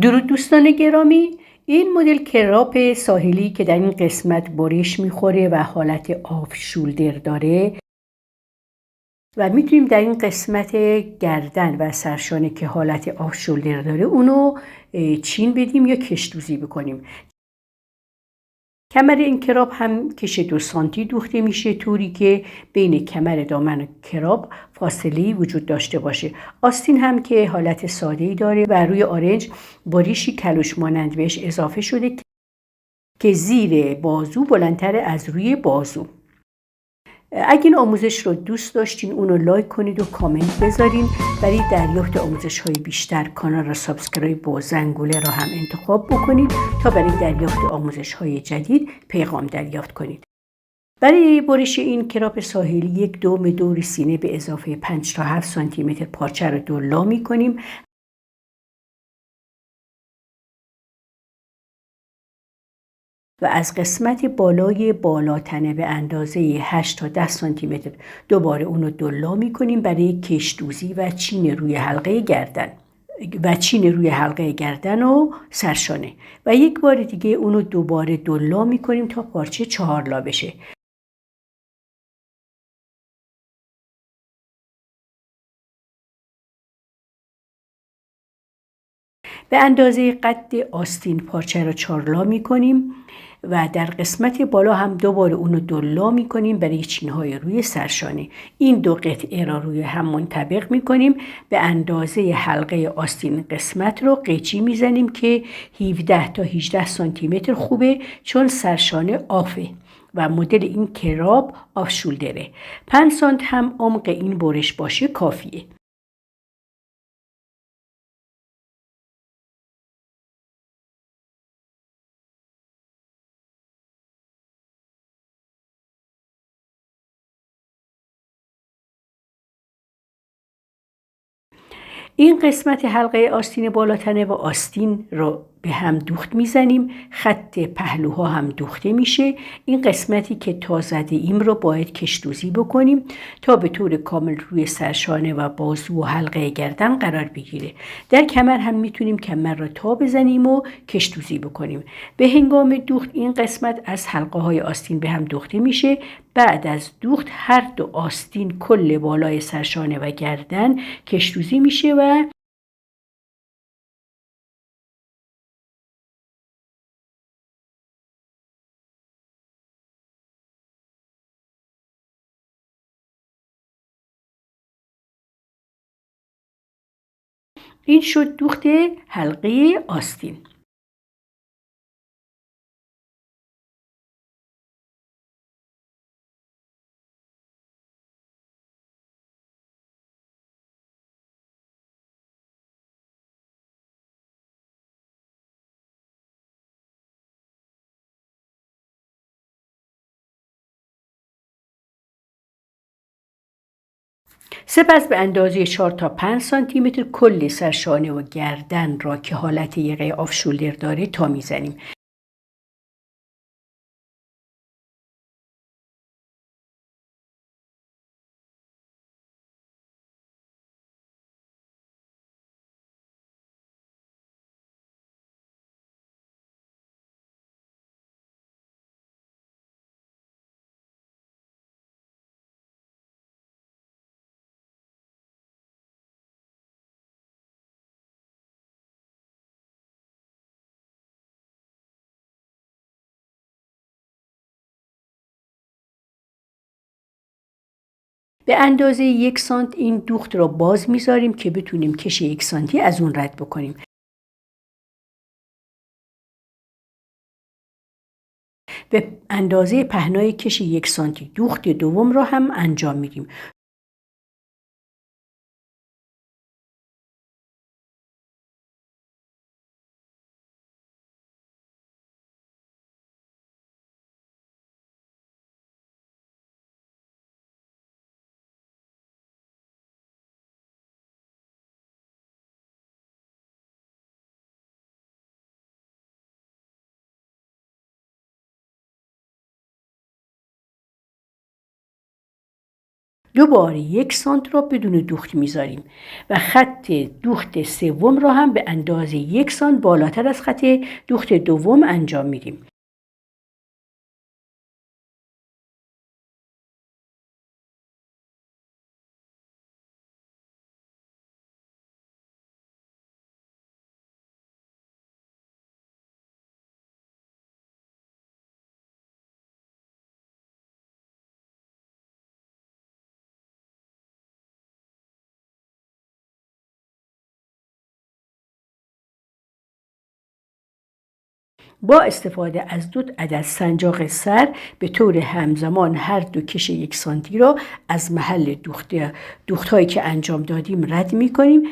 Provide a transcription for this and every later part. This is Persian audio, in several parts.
درود دوستان گرامی، این مدل کراب ساحلی که در این قسمت برش میخوره و حالت آف شولدر داره و میتونیم در این قسمت گردن و سرشانه که حالت آف شولدر داره اونو چین بدیم یا کشدوزی بکنیم. کمر این کراب هم کش 2 سانتی دوخته میشه، طوری که بین کمر دامن کراب فاصله‌ای وجود داشته باشه. آستین هم که حالت ساده‌ای داره و روی آرنج باریشی کلوش مانند بهش اضافه شده که زیر بازو بلندتر از روی بازو. اگه این آموزش رو دوست داشتین اونو لایک کنید و کامنت بذارین. برای دریافت آموزش های بیشتر کانال را سابسکرایب و زنگوله را هم انتخاب بکنید تا برای دریافت آموزش های جدید پیغام دریافت کنید. برای برش این کراب ساحلی 1 دوم دور سینه به اضافه 5 تا 7 سانتی متر پارچه رو دولا می‌کنیم و از قسمت بالای بالاتنه به اندازه 8 تا 10 سانتی متر دوباره اونو دولا می‌کنیم برای کشدوزی و چین روی حلقه گردن و سرشانه و یک بار دیگه اونو دوباره دولا می‌کنیم تا پارچه 4 لا بشه. به اندازه قد آستین پارچه رو 4 لا می‌کنیم و در قسمت بالا هم دوباره اونو دولا می‌کنیم برای چین‌های روی سرشانه. این دو قطعه را روی هم منطبق می‌کنیم. به اندازه حلقه آستین قسمت رو قیچی می‌زنیم که 17 تا 18 سانتی متر خوبه، چون سرشانه آفه و مدل این کراب آف شولدره. 5 سانت هم عمق این برش باشه کافیه. این قسمت حلقه آستین بالاتنه و آستین رو به هم دوخت میزنیم. خط پهلوها هم دوخته میشه. این قسمتی که تا زده ایم رو باید کشدوزی بکنیم تا به طور کامل روی سرشانه و بازو و حلقه گردن قرار بگیره. در کمر هم میتونیم کمر رو تا بزنیم و کشدوزی بکنیم. به هنگام دوخت این قسمت از حلقه های آستین به هم دوخته میشه. بعد از دوخت هر دو آستین کل بالای سرشانه و گردن کشدوزی میشه و این شد دوخت حلقه آستین. سپس به اندازه 4 تا 5 سانتی متر کل سرشانه و گردن را که حالت یقه آف شولدر داره تا میزنیم. به اندازه 1 سانت این دوخت را باز میذاریم که بتونیم کش 1 سانتی از اون رد بکنیم. به اندازه پهنای کش 1 سانتی دوخت دوم را هم انجام میدیم. دوباره 1 سانت را بدون دوخت میذاریم و خط دوخت سوم را هم به اندازه 1 سانت بالاتر از خط دوخت دوم انجام میدیم. با استفاده از 2 عدد سنجاق سر به طور همزمان هر دو کش 1 سانتی را از محل دوخت هایی که انجام دادیم رد می کنیم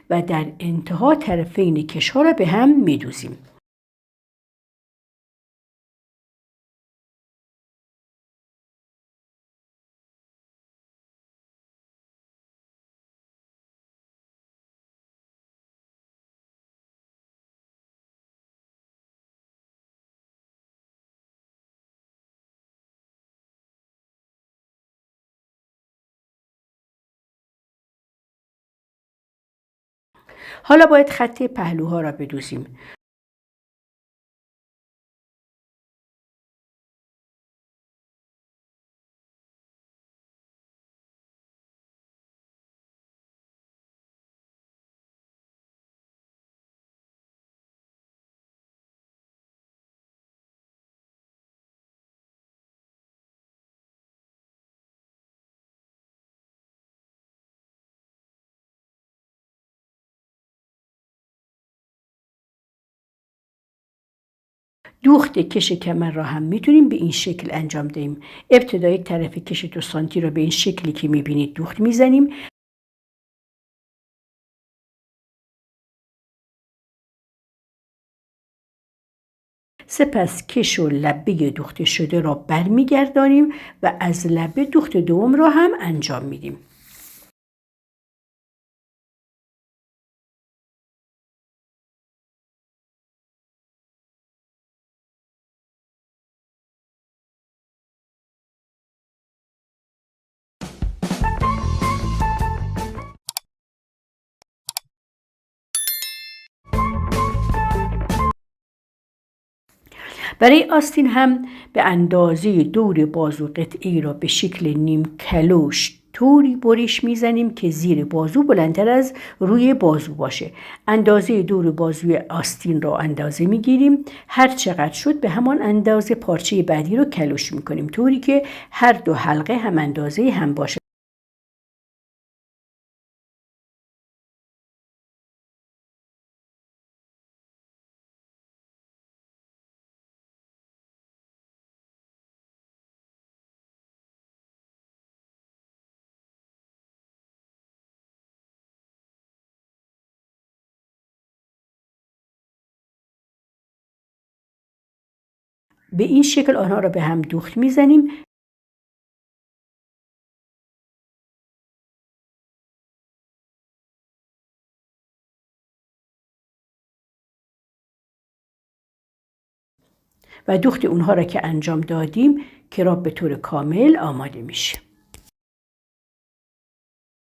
و در انتها طرفین کش‌ها را به هم می‌دوزیم. حالا باید خط پهلوها را بدوزیم. دوخت کش کمر را هم میتونیم به این شکل انجام دهیم. ابتدای طرف کش 2 سانتی را به این شکلی که میبینید دوخت میزنیم. سپس کش و لبه دوخته شده را برمیگردانیم و از لبه دوخت دوم را هم انجام میدیم. برای آستین هم به اندازه دور بازو قطعه‌ای را به شکل نیم کلوش طوری بریش میزنیم که زیر بازو بلندتر از روی بازو باشه. اندازه دور بازوی آستین را اندازه میگیریم. هر چقدر شد به همان اندازه پارچه بعدی رو کلوش میکنیم، طوری که هر دو حلقه هم اندازه هم باشه. به این شکل آنها را به هم دوخت میزنیم و دوخت اونها را که انجام دادیم، کراب به طور کامل آماده میشه.